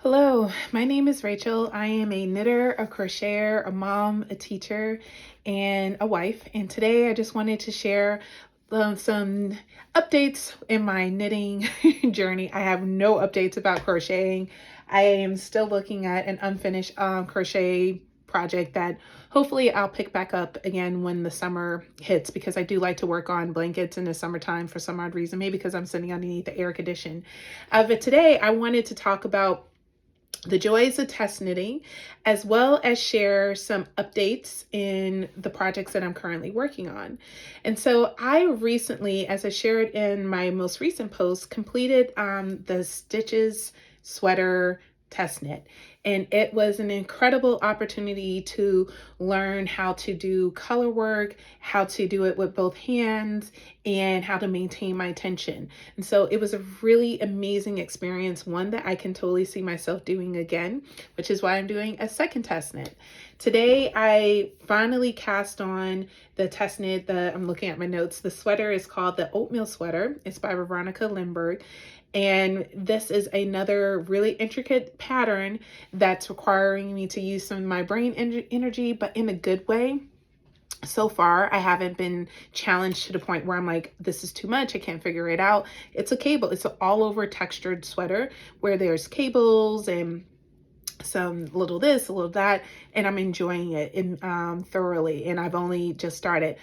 Hello, my name is Rachel. I am a knitter, a crocheter, a mom, a teacher, and a wife. And today I just wanted to share some updates in my knitting journey. I have no updates about crocheting. I am still looking at an unfinished crochet project that hopefully I'll pick back up again when the summer hits, because I do like to work on blankets in the summertime for some odd reason, maybe because I'm sitting underneath the air condition. But today I wanted to talk about the joys of test knitting, as well as share some updates in the projects that I'm currently working on. And so I recently, as I shared in my most recent post, completed the Stitches sweater test knit. And it was an incredible opportunity to learn how to do color work, how to do it with both hands, and how to maintain my tension. And so it was a really amazing experience, one that I can totally see myself doing again, which is why I'm doing a second test knit. Today, I finally cast on the test knit. I'm looking at my notes. The sweater is called the Oatmeal Sweater. It's by Veronica Lindbergh. And this is another really intricate pattern that's requiring me to use some of my brain energy, but in a good way. So far, I haven't been challenged to the point where I'm like, this is too much, I can't figure it out. It's a cable, it's an all over textured sweater where there's cables and some little this, a little that, and I'm enjoying it thoroughly. And I've only just started.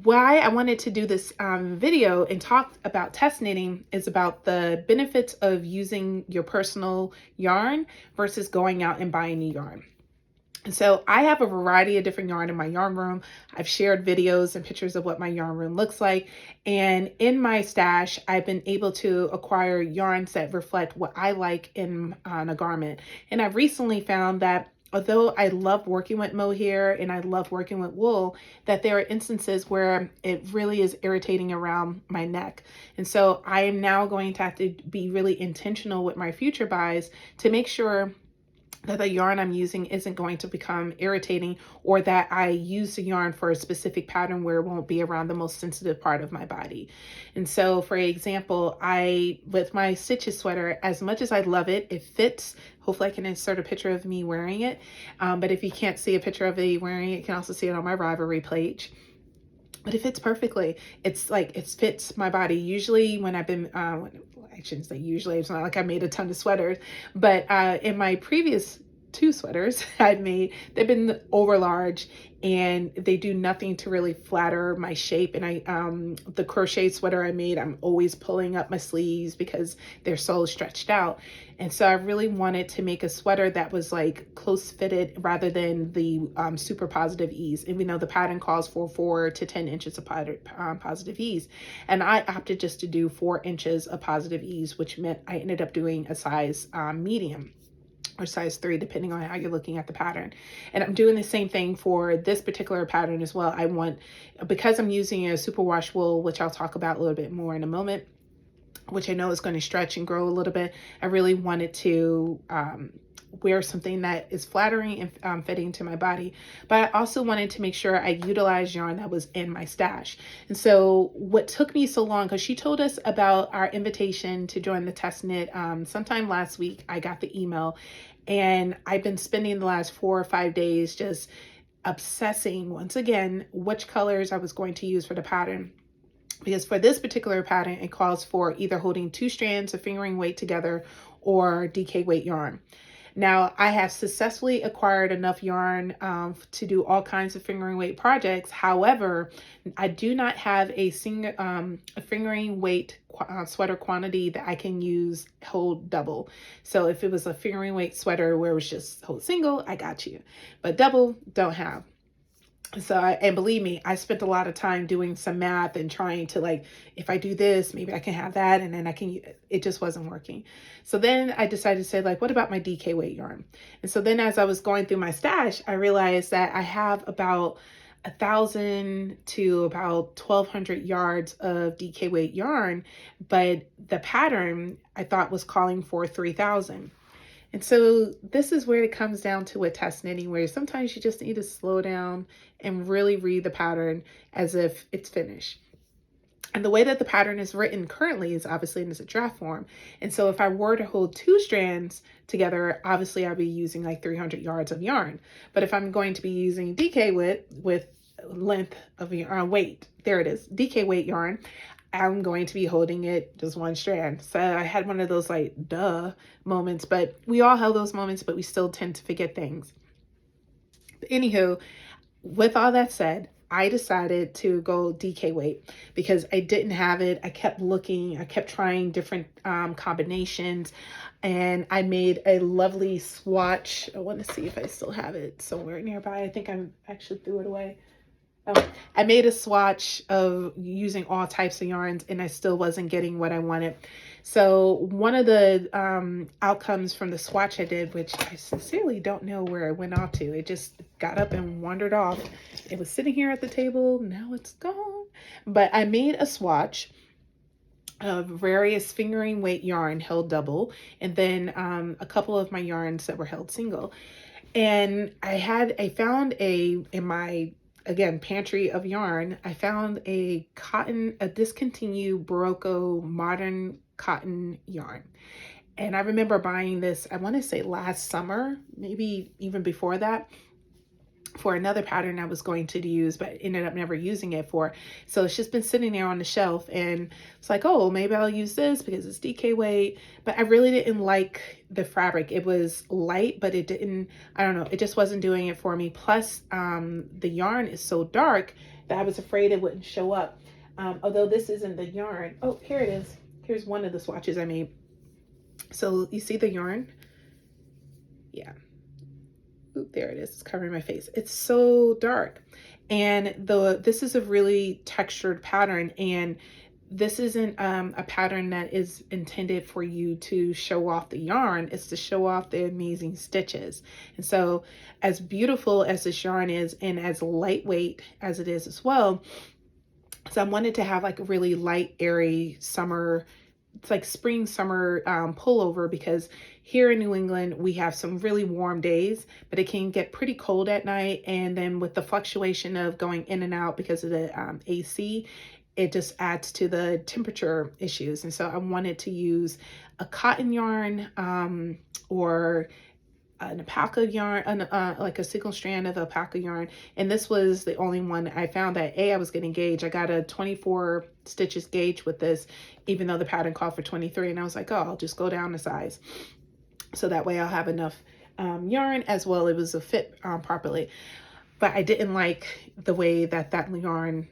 Why I wanted to do this video and talk about test knitting is about the benefits of using your personal yarn versus going out and buying new yarn. And so I have a variety of different yarn in my yarn room. I've shared videos and pictures of what my yarn room looks like. And in my stash, I've been able to acquire yarns that reflect what I like on a garment. And I've recently found that although I love working with mohair and I love working with wool, that there are instances where it really is irritating around my neck. And so I am now going to have to be really intentional with my future buys to make sure that the yarn I'm using isn't going to become irritating, or that I use the yarn for a specific pattern where it won't be around the most sensitive part of my body. And so, for example, with my Stitches sweater, as much as I love it, it fits. Hopefully I can insert a picture of me wearing it. But if you can't see a picture of me wearing it, you can also see it on my Ravelry page. But it fits perfectly. It's like, it fits my body. Usually when I've been, I shouldn't say usually, it's not like I made a ton of sweaters, but in my previous two sweaters I've made, they've been over large and they do nothing to really flatter my shape. And the crochet sweater I made, I'm always pulling up my sleeves because they're so stretched out. And so I really wanted to make a sweater that was like close fitted rather than the super positive ease, even though the pattern calls for 4 to 10 inches of positive ease. And I opted just to do 4 inches of positive ease, which meant I ended up doing a size medium or size 3, depending on how you're looking at the pattern. And I'm doing the same thing for this particular pattern as well. Because I'm using a superwash wool, which I'll talk about a little bit more in a moment, which I know is going to stretch and grow a little bit, I really wanted to wear something that is flattering and fitting to my body. But I also wanted to make sure I utilized yarn that was in my stash. And so what took me so long, because she told us about our invitation to join the test knit sometime last week, I got the email, and I've been spending the last 4 or 5 days just obsessing once again which colors I was going to use for the pattern. Because for this particular pattern, it calls for either holding 2 strands of fingering weight together or DK weight yarn. Now, I have successfully acquired enough yarn to do all kinds of fingering weight projects. However, I do not have a fingering weight sweater quantity that I can use hold double. So if it was a fingering weight sweater where it was just hold single, I got you. But double, don't have. So, and believe me, I spent a lot of time doing some math and trying to, like, if I do this, maybe I can have that, and then it just wasn't working. So then I decided to say, like, what about my DK weight yarn? And so then as I was going through my stash, I realized that I have about 1,000 to about 1,200 yards of DK weight yarn, but the pattern I thought was calling for 3,000. And so this is where it comes down to a test knitting, where sometimes you just need to slow down and really read the pattern as if it's finished. And the way that the pattern is written currently is obviously in a draft form. And so if I were to hold 2 strands together, obviously I'll be using like 300 yards of yarn. But if I'm going to be using DK with length of weight, there it is, DK weight yarn, I'm going to be holding it just 1 strand. So I had one of those like duh moments, but we all have those moments, but we still tend to forget things. Anywho, with all that said, I decided to go DK weight because I didn't have it. I kept looking, I kept trying different combinations, and I made a lovely swatch. I want to see if I still have it somewhere nearby. I think I actually threw it away. Oh, I made a swatch of using all types of yarns, and I still wasn't getting what I wanted. So one of the outcomes from the swatch I did, which I sincerely don't know where it went off to. It just got up and wandered off. It was sitting here at the table. Now it's gone. But I made a swatch of various fingering weight yarn held double, and then a couple of my yarns that were held single. And I found in my, again, pantry of yarn, I found a discontinued Berroco modern cotton yarn. And I remember buying this, I want to say last summer, maybe even before that, for another pattern I was going to use, but ended up never using it for. So it's just been sitting there on the shelf, and it's like, oh, maybe I'll use this because it's DK weight. But I really didn't like the fabric. It was light, but it didn't, I don't know, it just wasn't doing it for me. Plus, the yarn is so dark that I was afraid it wouldn't show up. Although this isn't the yarn. Oh, here it is. Here's one of the swatches I made. So you see the yarn? Yeah. Ooh, there it is. It's covering my face. It's so dark. And this is a really textured pattern, and this isn't a pattern that is intended for you to show off the yarn. It's to show off the amazing stitches. And so as beautiful as this yarn is, and as lightweight as it is as well, so I wanted to have like a really light, airy summer, it's like spring, summer pullover, because here in New England, we have some really warm days, but it can get pretty cold at night. And then with the fluctuation of going in and out because of the AC, it just adds to the temperature issues. And so I wanted to use a cotton yarn or an alpaca yarn, like a single strand of alpaca yarn. And this was the only one I found that I was getting gauge. I got a 24 stitches gauge with this, even though the pattern called for 23. And I was like, oh, I'll just go down a size. So that way I'll have enough yarn as well. It was a fit properly. But I didn't like the way that yarn,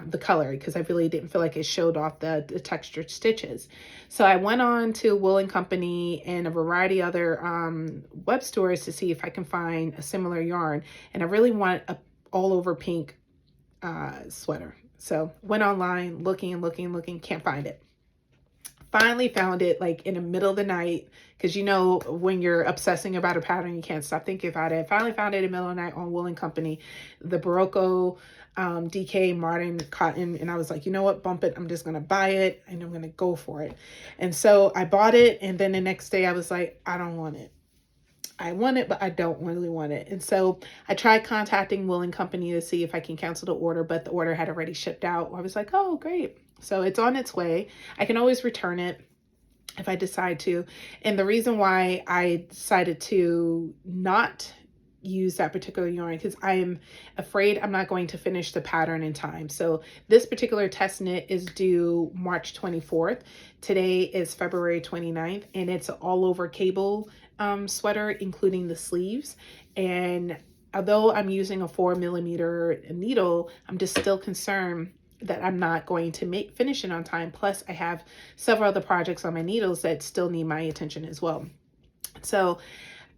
the color, because I really didn't feel like it showed off the textured stitches. So I went on to Wool & Company and a variety of other web stores to see if I can find a similar yarn. And I really want a all over pink sweater. So went online looking, can't find it. Finally found it like in the middle of the night, because you know when you're obsessing about a pattern, you can't stop thinking about it. Finally found it in the middle of the night on Wool & Company, the Berroco DK modern cotton, and I was like, you know what, bump it, I'm just gonna buy it and I'm gonna go for it. And so I bought it, and then the next day I was like, I don't want it. I want it, but I don't really want it. And so I tried contacting Wool & Company to see if I can cancel the order, but the order had already shipped out. I was like, oh, great. So it's on its way. I can always return it if I decide to. And the reason why I decided to not use that particular yarn, because I am afraid I'm not going to finish the pattern in time. So this particular test knit is due March 24th. Today is February 29th, and it's an all over cable sweater, including the sleeves. And although I'm using a 4mm needle, I'm just still concerned that I'm not going to finish it on time. Plus I have several other projects on my needles that still need my attention as well. So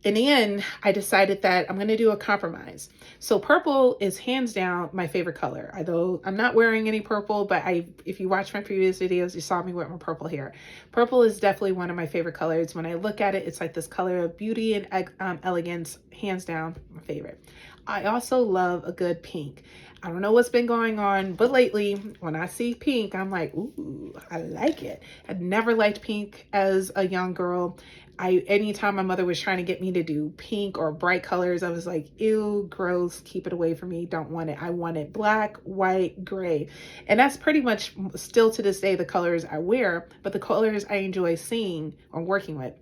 in the end, I decided that I'm going to do a compromise. So purple is hands down my favorite color. Although I'm not wearing any purple, but if you watch my previous videos, you saw me with my purple hair. Purple is definitely one of my favorite colors. When I look at it, it's like this color of beauty and elegance, hands down my favorite. I also love a good pink. I don't know what's been going on, but lately when I see pink, I'm like, ooh, I like it. I'd never liked pink as a young girl. Anytime my mother was trying to get me to do pink or bright colors, I was like, ew, gross, keep it away from me, don't want it. I want it black, white, gray. And that's pretty much still to this day the colors I wear, but the colors I enjoy seeing or working with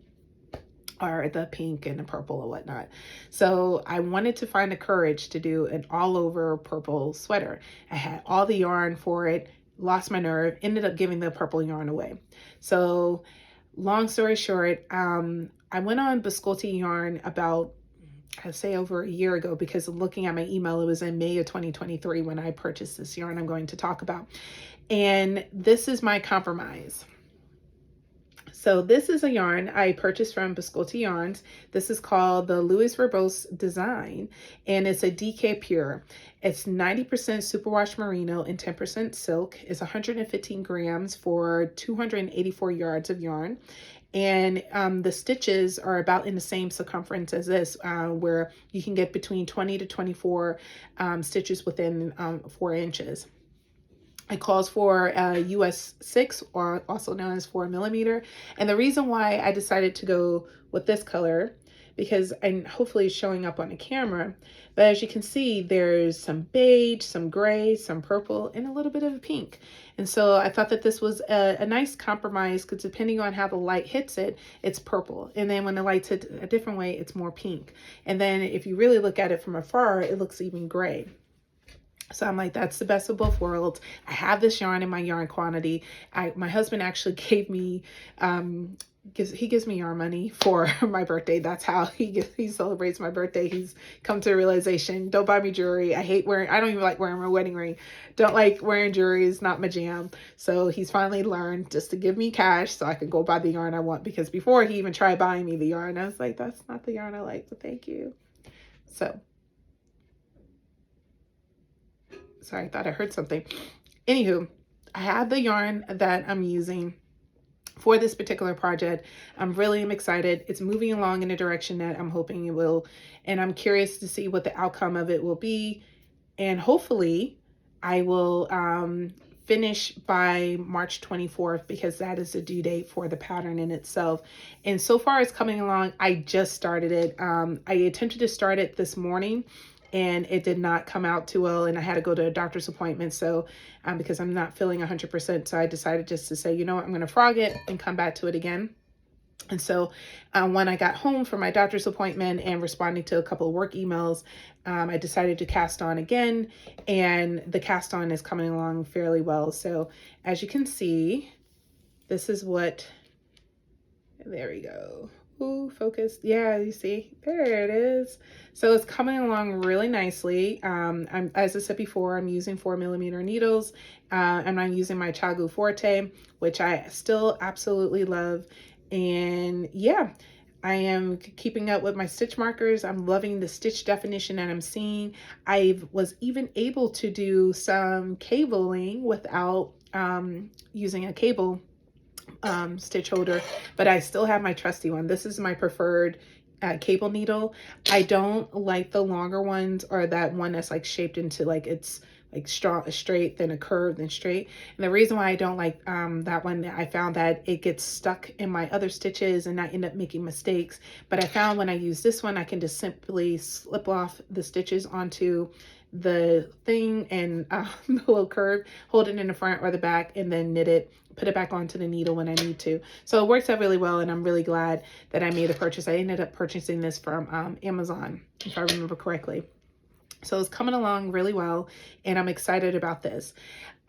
are the pink and the purple or whatnot. So I wanted to find the courage to do an all over purple sweater. I had all the yarn for it, lost my nerve, ended up giving the purple yarn away. So long story short, I went on Biscotti Yarn about, I'd say over a year ago, because looking at my email, it was in May of 2023 when I purchased this yarn I'm going to talk about. And this is my compromise. So this is a yarn I purchased from Biscotti Yarns. This is called the Louis Verbose Design, and it's a DK Pure. It's 90% superwash merino and 10% silk. It's 115 grams for 284 yards of yarn. And the stitches are about in the same circumference as this, where you can get between 20 to 24 stitches within 4 inches. It calls for US 6, or also known as 4 millimeter. And the reason why I decided to go with this color, because, and hopefully it's showing up on the camera, but as you can see, there's some beige, some gray, some purple, and a little bit of pink. And so I thought that this was a nice compromise, because depending on how the light hits it, it's purple. And then when the light's hit a different way, it's more pink. And then if you really look at it from afar, it looks even gray. So I'm like, that's the best of both worlds. I have this yarn in my yarn quantity. My husband actually gave me, he gives me yarn money for my birthday. That's how he celebrates my birthday. He's come to a realization, don't buy me jewelry. I don't even like wearing my wedding ring. Don't like wearing jewelry. It's not my jam. So he's finally learned just to give me cash so I can go buy the yarn I want. Because before he even tried buying me the yarn, I was like, that's not the yarn I like, but thank you. So. Sorry, I thought I heard something. Anywho, I have the yarn that I'm using for this particular project. I'm really excited. It's moving along in a direction that I'm hoping it will. And I'm curious to see what the outcome of it will be. And hopefully I will finish by March 24th, because that is the due date for the pattern in itself. And so far it's coming along. I just started it. I attempted to start it this morning, and it did not come out too well, and I had to go to a doctor's appointment. So because I'm not feeling 100%, so I decided just to say, you know what, I'm going to frog it and come back to it again. And so when I got home from my doctor's appointment and responding to a couple of work emails, I decided to cast on again, and the cast on is coming along fairly well. So as you can see, this is what, there we go. Ooh, focus. Yeah, you see, there it is. So it's coming along really nicely. As I said before, I'm using 4 millimeter needles, and I'm using my CHAGU Forte, which I still absolutely love. And yeah, I am keeping up with my stitch markers. I'm loving the stitch definition that I'm seeing. I was even able to do some cabling without using a cable stitch holder, but I still have my trusty one. This is my preferred cable needle. I don't like the longer ones, or that one that's like shaped into like it's like straight, then a curve, then straight. And the reason why I don't like that one, I found that it gets stuck in my other stitches and I end up making mistakes. But I found when I use this one, I can just simply slip off the stitches onto the thing and the little curve, hold it in the front or the back, and then knit it, put it back onto the needle when I need to. So it works out really well, and I'm really glad that I made a purchase. I ended up purchasing this from Amazon, if I remember correctly. So it's coming along really well, and I'm excited about this.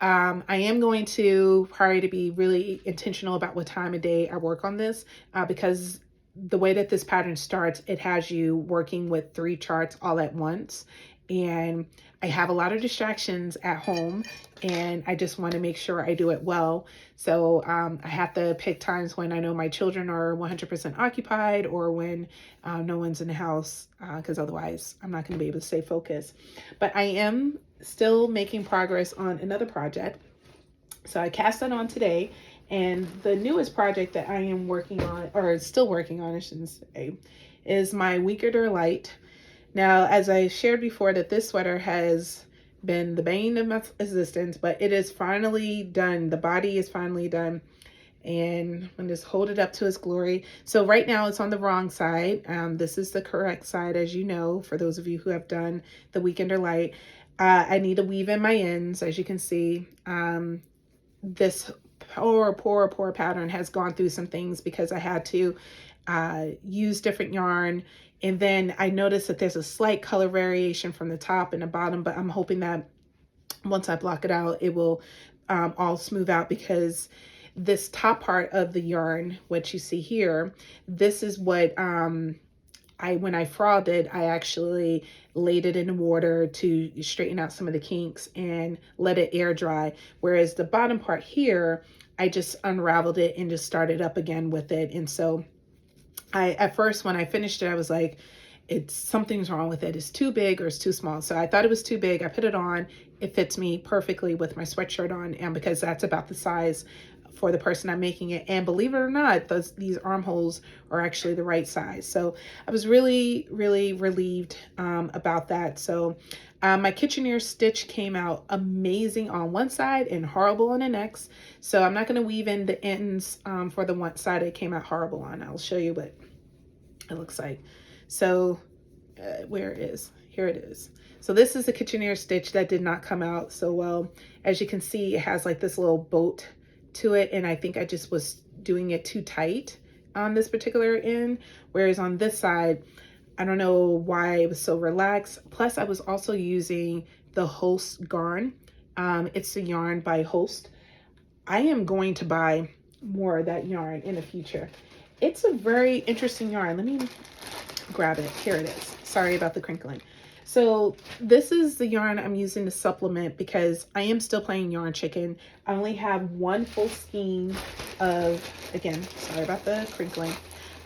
I am going to try to be really intentional about what time of day I work on this, because the way that this pattern starts, it has you working with 3 charts all at once. And I have a lot of distractions at home, and I just want to make sure I do it well. So I have to pick times when I know my children are 100% occupied, or when no one's in the house, because otherwise I'm not going to be able to stay focused. But I am still making progress on another project. So I cast that on today, and the newest project that I am working on, or still working on, I shouldn't say, is my Weaker Light. Now, as I shared before, that this sweater has been the bane of my existence, but it is finally done. The body is finally done. and I'm going to just hold it up to its glory. So right now it's on the wrong side. This is the correct side, as you know, for those of you who have done the Weekender Light. I need to weave in my ends, as you can see. This poor pattern has gone through some things because I had to use different yarn. And then I noticed that there's a slight color variation from the top and the bottom, but I'm hoping that once I block it out, it will all smooth out, because this top part of the yarn, what you see here, this is what when I frothed it, I actually laid it in water to straighten out some of the kinks and let it air dry. Whereas the bottom part here, I just unraveled it and just started up again with it. And so at first, when I finished it, I was like, something's wrong with it. It's too big or it's too small. So I thought it was too big. I put it on. It fits me perfectly with my sweatshirt on, and because that's about the size for the person I'm making it. And believe it or not, these armholes are actually the right size. So I was really, really relieved about that. So my Kitchener stitch came out amazing on one side and horrible on the next. So I'm not going to weave in the ends for the one side it came out horrible on. I'll show you what it looks like. So where it is, here it is. So this is the Kitchener stitch that did not come out so well. As you can see, it has like this little boat to it, and I think I just was doing it too tight on this particular end, whereas on this side, I don't know why it was so relaxed. Plus I was also using the Holst yarn. It's the yarn by Holst. I am going to buy more of that yarn in the future. It's a very interesting yarn. Let me grab it. Here it is. Sorry about the crinkling. So this is the yarn I'm using to supplement, because I am still playing Yarn Chicken. I only have one full skein of, again, sorry about the crinkling.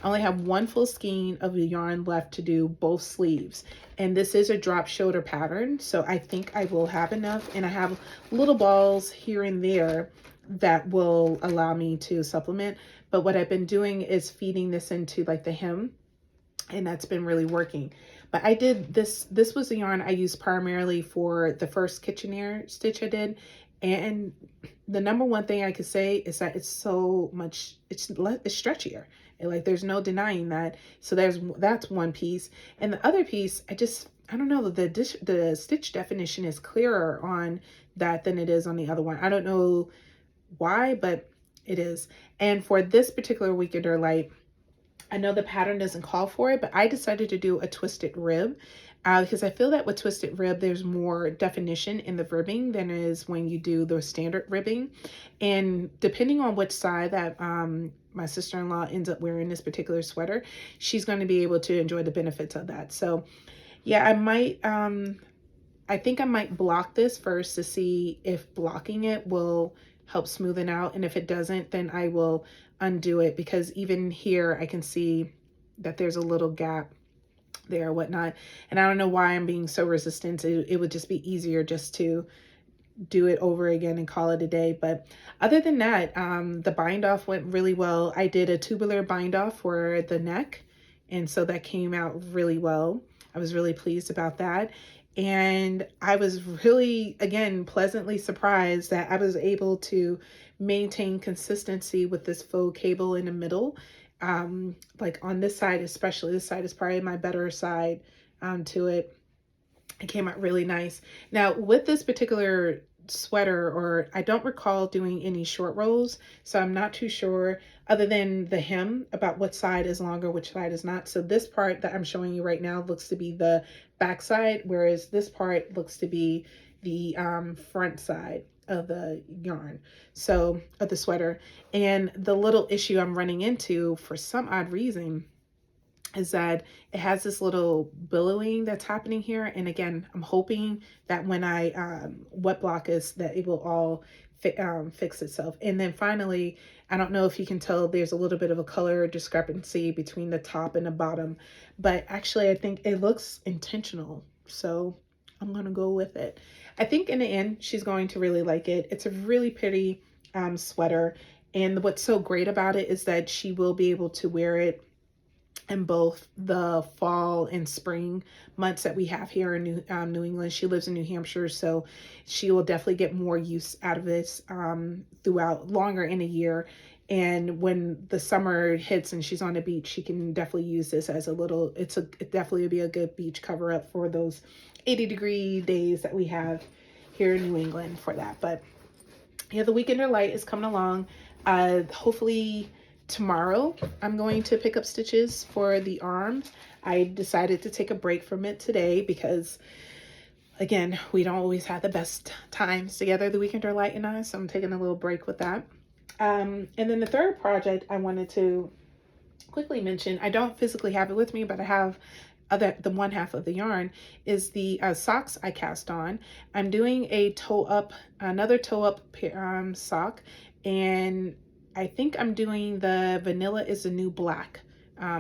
I only have one full skein of the yarn left to do both sleeves. And this is a drop shoulder pattern, so I think I will have enough. And I have little balls here and there that will allow me to supplement. But what I've been doing is feeding this into like the hem, and that's been really working. But I did this was the yarn I used primarily for the first Kitchener stitch I did. And the number one thing I could say is that it's so much, it's stretchier. And like, there's no denying that. So that's one piece. And the other piece, I don't know, the stitch definition is clearer on that than it is on the other one. I don't know why, but it is. And for this particular Weekender Light, I know the pattern doesn't call for it, but I decided to do a twisted rib because I feel that with twisted rib, there's more definition in the ribbing than is when you do the standard ribbing. And depending on which side that my sister-in-law ends up wearing this particular sweater, she's going to be able to enjoy the benefits of that. So yeah, I think I might block this first to see if blocking it will help smoothen out. And if it doesn't, then I will undo it, because even here I can see that there's a little gap there, whatnot. And I don't know why I'm being so resistant. It would just be easier just to do it over again and call it a day. But other than that, the bind off went really well. I did a tubular bind off for the neck, and so that came out really well. I was really pleased about that. And I was really, again, pleasantly surprised that I was able to maintain consistency with this faux cable in the middle. Like on this side, especially, this side is probably my better side to it. It came out really nice. Now with this particular sweater, or I don't recall doing any short rolls, so I'm not too sure, other than the hem, about what side is longer, which side is not. So this part that I'm showing you right now looks to be the back side, whereas this part looks to be the front side of the yarn, so of the sweater. And the little issue I'm running into for some odd reason is that it has this little billowing that's happening here. And again, I'm hoping that when I wet block this, that it will all fix itself. And then finally, I don't know if you can tell, there's a little bit of a color discrepancy between the top and the bottom, but actually I think it looks intentional. So I'm gonna go with it. I think in the end, she's going to really like it. It's a really pretty sweater. And what's so great about it is that she will be able to wear it in both the fall and spring months that we have here in New England. She lives in New Hampshire, so she will definitely get more use out of this throughout longer in a year. And when the summer hits and she's on the beach, she can definitely use this as it definitely would be a good beach cover up for those 80-degree days that we have here in New England for that. But yeah, the Weekender Light is coming along. Hopefully tomorrow I'm going to pick up stitches for the arms. I decided to take a break from it today because, again, we don't always have the best times together, the Weekender Light and I, so I'm taking a little break with that. And then the third project I wanted to quickly mention, I don't physically have it with me, but I have the one half of the yarn, is the socks I cast on. I'm doing another toe up sock, and I think I'm doing the Vanilla is the New Black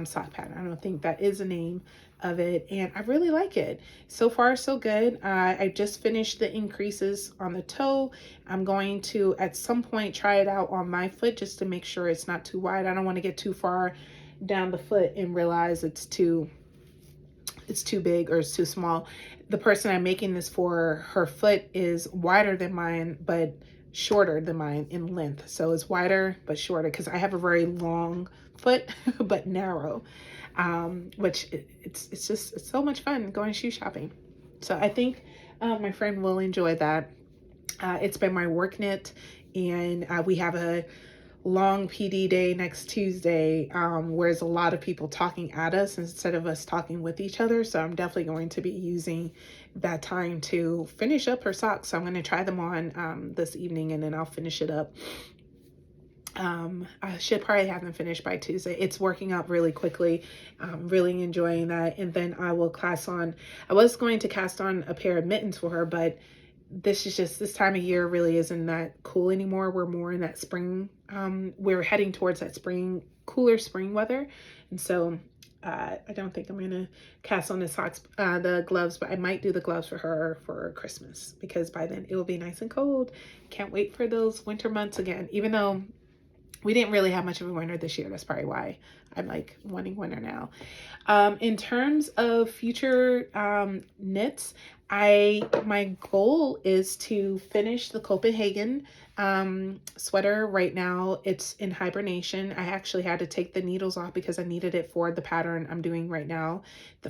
sock pattern. I don't think that is the name of it, and I really like it. So far so good. I just finished the increases on the toe. I'm going to at some point try it out on my foot just to make sure it's not too wide. I don't want to get too far down the foot and realize it's too big or it's too small. The person I'm making this for, her foot is wider than mine but shorter than mine in length. So it's wider but shorter because I have a very long foot but narrow, which it's so much fun going shoe shopping. So I think my friend will enjoy that. It's been my work knit, and we have a long PD day next Tuesday, where there's a lot of people talking at us instead of us talking with each other. So I'm definitely going to be using that time to finish up her socks. So I'm going to try them on this evening, and then I'll finish it up. I should probably have them finished by Tuesday. It's working out really quickly. I'm really enjoying that. And then I was going to cast on a pair of mittens for her, but this time of year really isn't that cool anymore. We're more in that spring. We're heading towards that cooler spring weather. And so I don't think I'm going to cast on the gloves, but I might do the gloves for her for Christmas, because by then it will be nice and cold. Can't wait for those winter months again, even though we didn't really have much of a winter this year. That's probably why I'm like wanting winter now. In terms of future knits, my goal is to finish the Copenhagen sweater. Right now it's in hibernation. I actually had to take the needles off because I needed it for the pattern I'm doing right now,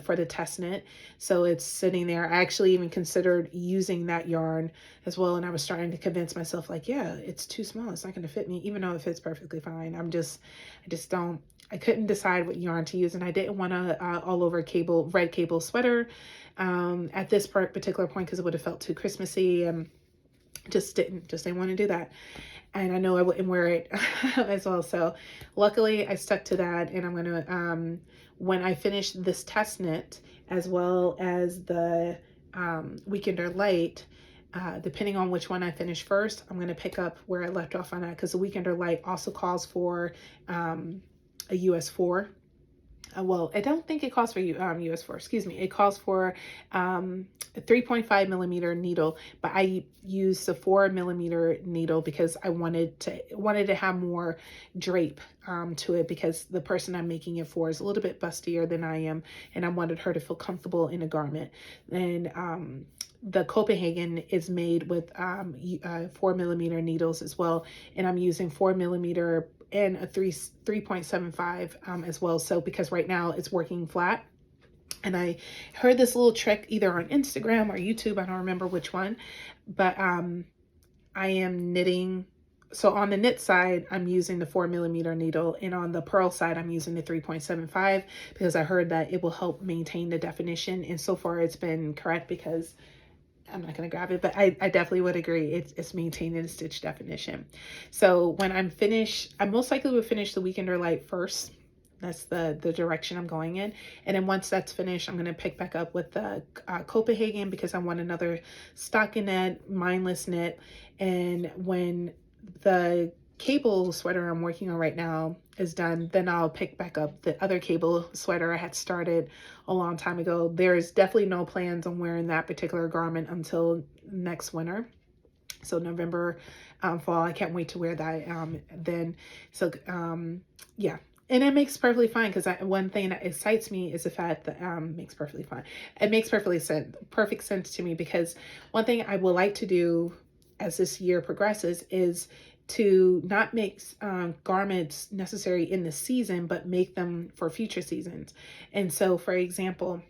for the test knit. So it's sitting there. I actually even considered using that yarn as well, and I was starting to convince myself, like, yeah, it's too small, it's not going to fit me, even though it fits perfectly fine. I couldn't decide what yarn to use, and I didn't want a all over red cable sweater at this particular point, because it would have felt too Christmassy, and just didn't want to do that. And I know I wouldn't wear it as well. So luckily I stuck to that, and I'm going to, when I finish this test knit, as well as the Weekender Light, depending on which one I finish first, I'm going to pick up where I left off on that, because the Weekender Light also calls for a US 4. Well, I don't think it calls for US 4, excuse me. It calls for a 3.5 millimeter needle, but I used the 4 millimeter needle because I wanted to have more drape to it, because the person I'm making it for is a little bit bustier than I am, and I wanted her to feel comfortable in a garment. And the Copenhagen is made with 4 millimeter needles as well, and I'm using 4 millimeter and a 3.75 as well. So because right now it's working flat, and I heard this little trick either on Instagram or YouTube, I don't remember which one, but I am knitting. So on the knit side, I'm using the 4 millimeter needle, and on the purl side, I'm using the 3.75 because I heard that it will help maintain the definition. And so far it's been correct, because I'm not going to grab it, but I definitely would agree. It's maintaining the stitch definition. So when I'm finished, I most likely will finish the Weekender Light first. That's the direction I'm going in. And then once that's finished, I'm going to pick back up with the Copenhagen, because I want another stockinette, mindless knit. And when the cable sweater I'm working on right now is done, then I'll pick back up the other cable sweater I had started a long time ago. There's definitely no plans on wearing that particular garment until next winter. So November, fall, I can't wait to wear that then. So yeah. And it makes perfectly fine, because one thing that excites me is the fact that makes perfectly fine. It makes perfect sense to me, because one thing I would like to do as this year progresses is to not make garments necessary in the season, but make them for future seasons. And so, for example,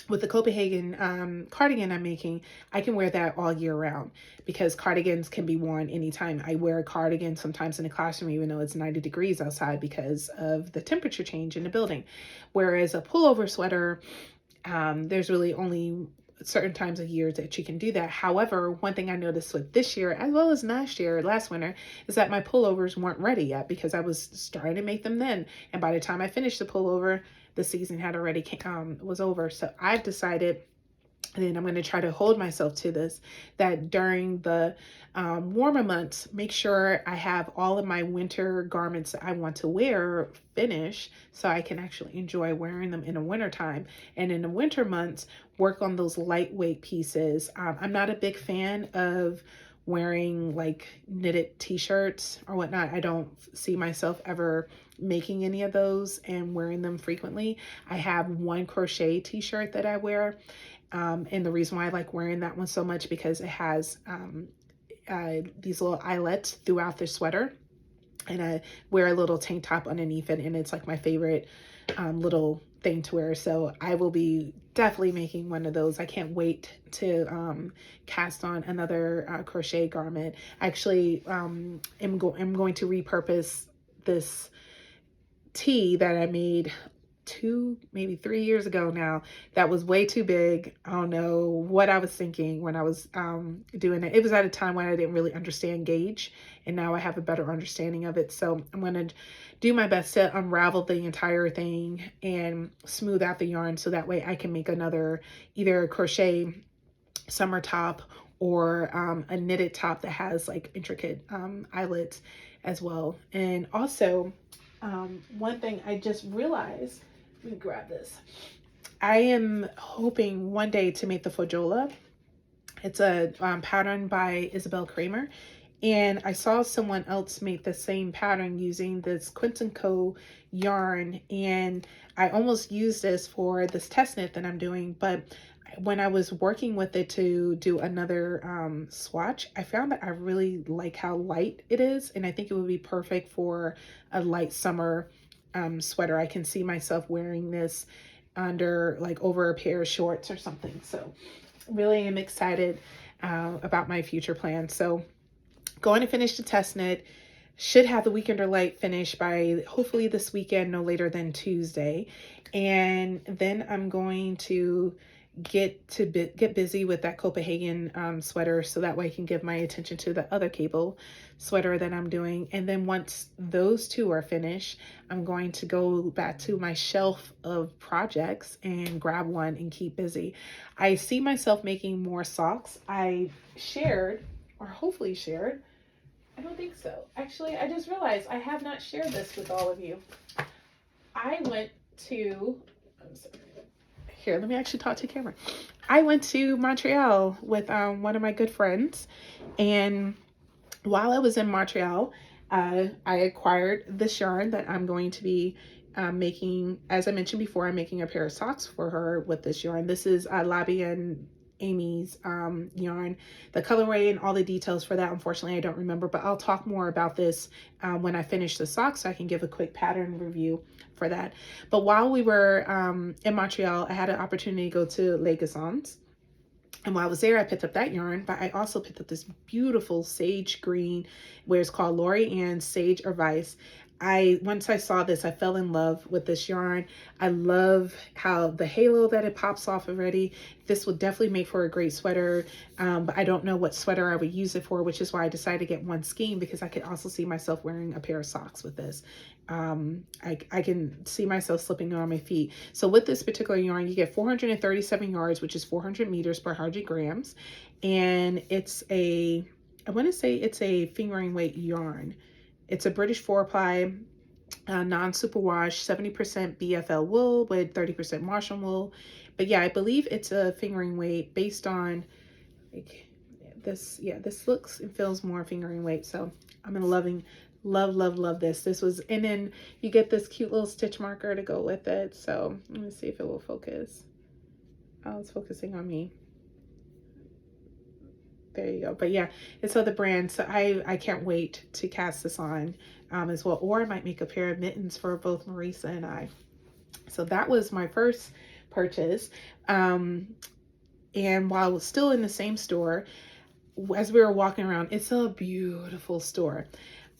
with the Copenhagen cardigan I'm making, I can wear that all year round because cardigans can be worn anytime. I wear a cardigan sometimes in the classroom, even though it's 90 degrees outside because of the temperature change in the building. Whereas a pullover sweater, there's really only certain times of year that you can do that. However, one thing I noticed with this year, as well as last winter, is that my pullovers weren't ready yet because I was starting to make them then. And by the time I finished the pullover, the season had already was over. So I've decided, and I'm going to try to hold myself to this, that during the warmer months, make sure I have all of my winter garments that I want to wear finished so I can actually enjoy wearing them in the winter time. And in the winter months, work on those lightweight pieces. I'm not a big fan of wearing like knitted t-shirts or whatnot. I don't see myself ever making any of those and wearing them frequently. I have one crochet t-shirt that I wear. And the reason why I like wearing that one so much because it has these little eyelets throughout the sweater. And I wear a little tank top underneath it. And it's like my favorite little thing to wear. So I will be definitely making one of those. I can't wait to cast on another crochet garment. Actually, I'm going to repurpose this tee that I made maybe 3 years ago now that was way too big. I don't know what I was thinking when I was doing it. It was at a time when I didn't really understand gauge, and now I have a better understanding of it. So I'm going to do my best to unravel the entire thing and smooth out the yarn so that way I can make another either a crochet summer top or a knitted top that has like intricate eyelets as well. And also one thing I just realized, let me grab this. I am hoping one day to make the Fojola. It's a pattern by Isabel Kramer. And I saw someone else make the same pattern using this Quince & Co yarn. And I almost used this for this test knit that I'm doing. But when I was working with it to do another swatch, I found that I really like how light it is. And I think it would be perfect for a light summer sweater. I can see myself wearing this under like over a pair of shorts or something. So really am excited about my future plans. So going to finish the test knit, should have the Weekender Light finished by hopefully this weekend, no later than Tuesday. And then I'm going to get busy with that Copenhagen sweater so that way I can give my attention to the other cable sweater that I'm doing. And then once those two are finished, I'm going to go back to my shelf of projects and grab one and keep busy. I see myself making more socks. I shared, or hopefully shared, I don't think so. Actually, I just realized I have not shared this with all of you. I went to, I'm sorry. Here, let me actually talk to the camera. I went to Montreal with one of my good friends, and while I was in Montreal, I acquired this yarn that I'm going to be making. As I mentioned before, I'm making a pair of socks for her with this yarn. This is Labby and Amy's yarn. The colorway and all the details for that, unfortunately, I don't remember, but I'll talk more about this when I finish the socks so I can give a quick pattern review for that. But while we were in Montreal, I had an opportunity to go to Les Gazons. And while I was there, I picked up that yarn, but I also picked up this beautiful sage green, where it's called Lori Ann Sage Advice. Once I saw this, I fell in love with this yarn. I love how the halo that it pops off already. This would definitely make for a great sweater, but I don't know what sweater I would use it for, which is why I decided to get one skein, because I could also see myself wearing a pair of socks with this. I can see myself slipping on my feet. So with this particular yarn, you get 437 yards, which is 400 meters per 100 grams. And it's I want to say it's a fingering weight yarn. It's a British 4-ply, non-superwash, 70% BFL wool with 30% Marshall wool. But yeah, I believe it's a fingering weight based on like this. Yeah, this looks and feels more fingering weight. So I'm love this. And then you get this cute little stitch marker to go with it. So let me see if it will focus. Oh, it's focusing on me. There you go. But yeah, it's other brand. So I can't wait to cast this on as well. Or I might make a pair of mittens for both Marisa and I. So that was my first purchase. And while I was still in the same store, as we were walking around, it's a beautiful store.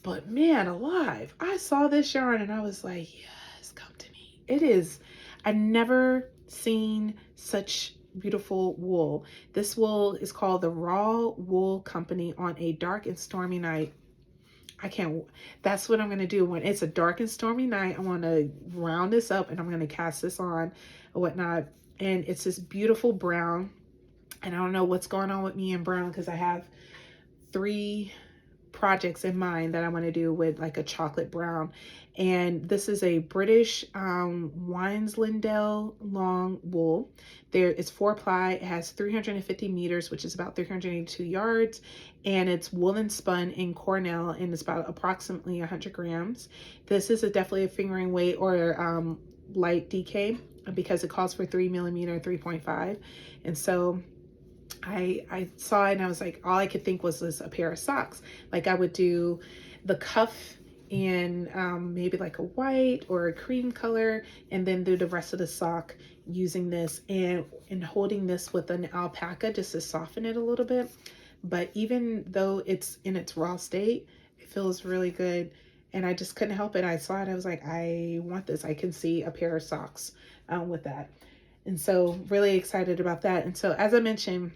But man alive, I saw this yarn and I was like, yes, come to me. It is, I've never seen such beautiful wool. This wool is called the Raw Wool Company on a dark and stormy night. I can't, that's what I'm going to do when it's a dark and stormy night. I want to round this up and I'm going to cast this on or whatnot. And it's this beautiful brown. And I don't know what's going on with me in brown because I have 3 projects in mind that I want to do with like a chocolate brown. And this is a British Wines-Lindell long wool. There it's 4-ply. It has 350 meters, which is about 382 yards. And it's woolen spun in Cornell, and it's about approximately 100 grams. This is definitely a fingering weight or light DK because it calls for 3 millimeter, 3.5. And so I saw it and I was like, all I could think was a pair of socks. Like I would do the cuff in maybe like a white or a cream color, and then do the rest of the sock using this and holding this with an alpaca just to soften it a little bit. But even though it's in its raw state, it feels really good. And I just couldn't help it. I saw it. I was like, I want this. I can see a pair of socks with that. And so really excited about that. And so as I mentioned,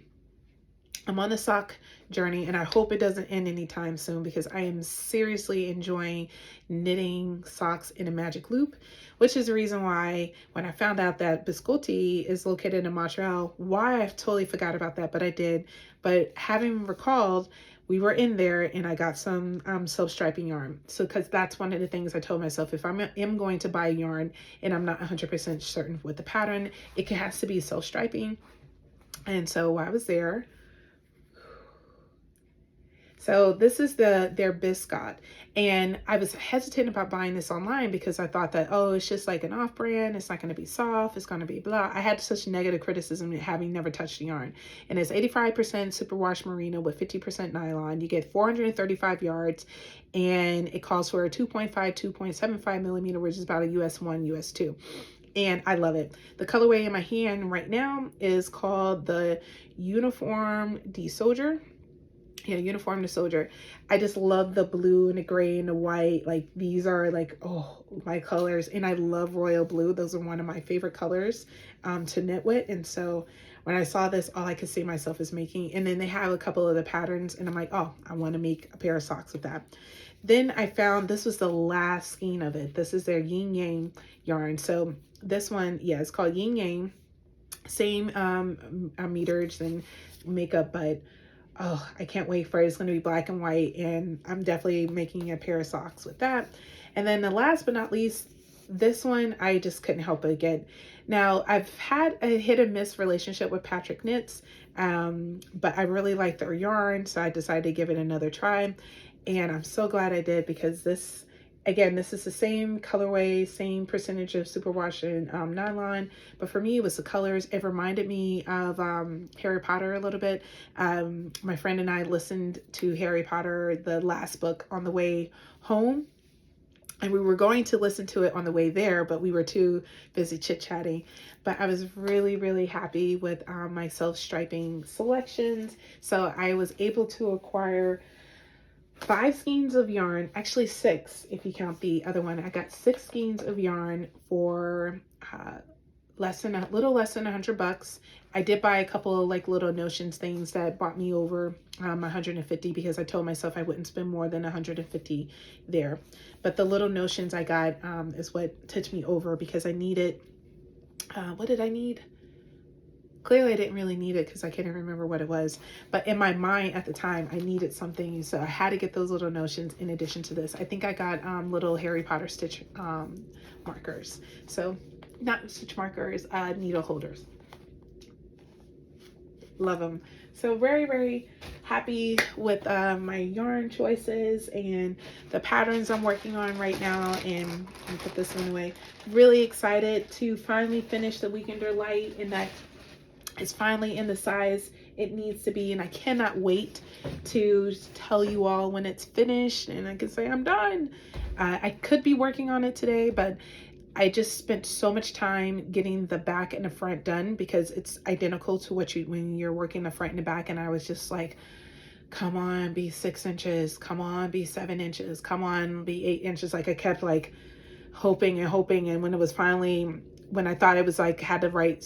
I'm on the sock journey and I hope it doesn't end anytime soon because I am seriously enjoying knitting socks in a magic loop, which is the reason why when I found out that Biscotti is located in Montreal, why I totally forgot about that, but I did. But having recalled, we were in there and I got some self-striping yarn. So because that's one of the things I told myself, if I am going to buy yarn and I'm not 100% certain with the pattern, it has to be self-striping. And so while I was there, so this is their Biscot, and I was hesitant about buying this online because I thought that, oh, it's just like an off-brand, it's not going to be soft, it's going to be blah. I had such negative criticism having never touched the yarn. And it's 85% superwash merino with 50% nylon. You get 435 yards, and it calls for a 2.5, 2.75 millimeter, which is about a US 1, US 2. And I love it. The colorway in my hand right now is called the Uniform de Soldier. Yeah, Uniform de Soldier. I just love the blue and the gray and the white. Like these are like, oh, my colors. And I love royal blue. Those are one of my favorite colors to knit with. And so when I saw this, all I could see myself is making. And then they have a couple of the patterns and I'm like, oh, I want to make a pair of socks with that. Then I found this was the last skein of it. This is their Yin Yang yarn. So this one, yeah, it's called Yin Yang. Same meterage and makeup, but oh, I can't wait for it. It's going to be black and white, and I'm definitely making a pair of socks with that. And then the last but not least, this one, I just couldn't help but get. Now, I've had a hit and miss relationship with Patrick Knits, but I really like their yarn, so I decided to give it another try. And I'm so glad I did because this, again, this is the same colorway, same percentage of superwash and nylon, but for me, it was the colors. It reminded me of Harry Potter a little bit. My friend and I listened to Harry Potter, the last book, on the way home, and we were going to listen to it on the way there, but we were too busy chit-chatting. But I was really, really happy with my self-striping selections. So I was able to acquire 5 skeins of yarn, actually 6 if you count the other one. I got 6 skeins of yarn for a little less than $100. I did buy a couple of like little notions things that bought me over 150 because I told myself I wouldn't spend more than 150 there. But the little notions I got is what tipped me over because I needed, what did I need? Clearly I didn't really need it because I can't even remember what it was, but in my mind at the time I needed something, so I had to get those little notions in addition to this. I think I got little Harry Potter stitch markers, so not stitch markers, needle holders. Love them. So very, very happy with my yarn choices and the patterns I'm working on right now. And I'll put this one away. Really excited to finally finish the Weekender Light, and that it's finally in the size it needs to be. And I cannot wait to tell you all when it's finished and I can say I'm done. I could be working on it today, but I just spent so much time getting the back and the front done because it's identical to what when you're working the front and the back. And I was just like, come on, be 6 inches. Come on, be 7 inches. Come on, be 8 inches. Like I kept like hoping and hoping. And when it was finally, when I thought it was like had the right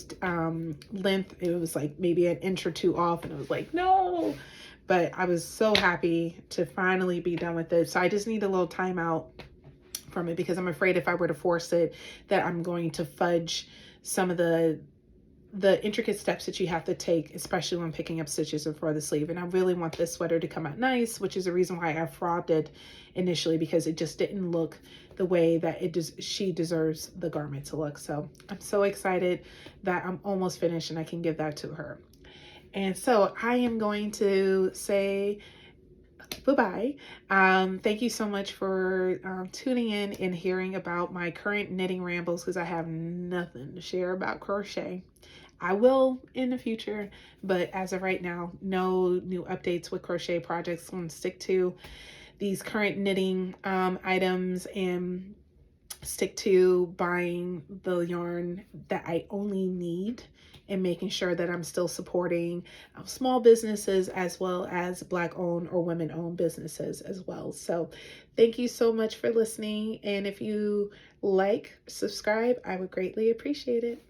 length, it was like maybe an inch or two off. And it was like, no. But I was so happy to finally be done with it. So I just need a little time out from it because I'm afraid if I were to force it that I'm going to fudge some of the intricate steps that you have to take, especially when picking up stitches for the sleeve. And I really want this sweater to come out nice, which is the reason why I frogged it initially, because it just didn't look the way that she deserves the garment to look. So I'm so excited that I'm almost finished and I can give that to her. And so I am going to say bye-bye. Thank you so much for tuning in and hearing about my current knitting rambles, because I have nothing to share about crochet. I will in the future, but as of right now, no new updates with crochet projects. I'm gonna stick to these current knitting items and stick to buying the yarn that I only need and making sure that I'm still supporting small businesses as well as Black owned or women owned businesses as well. So thank you so much for listening. And if you like, subscribe, I would greatly appreciate it.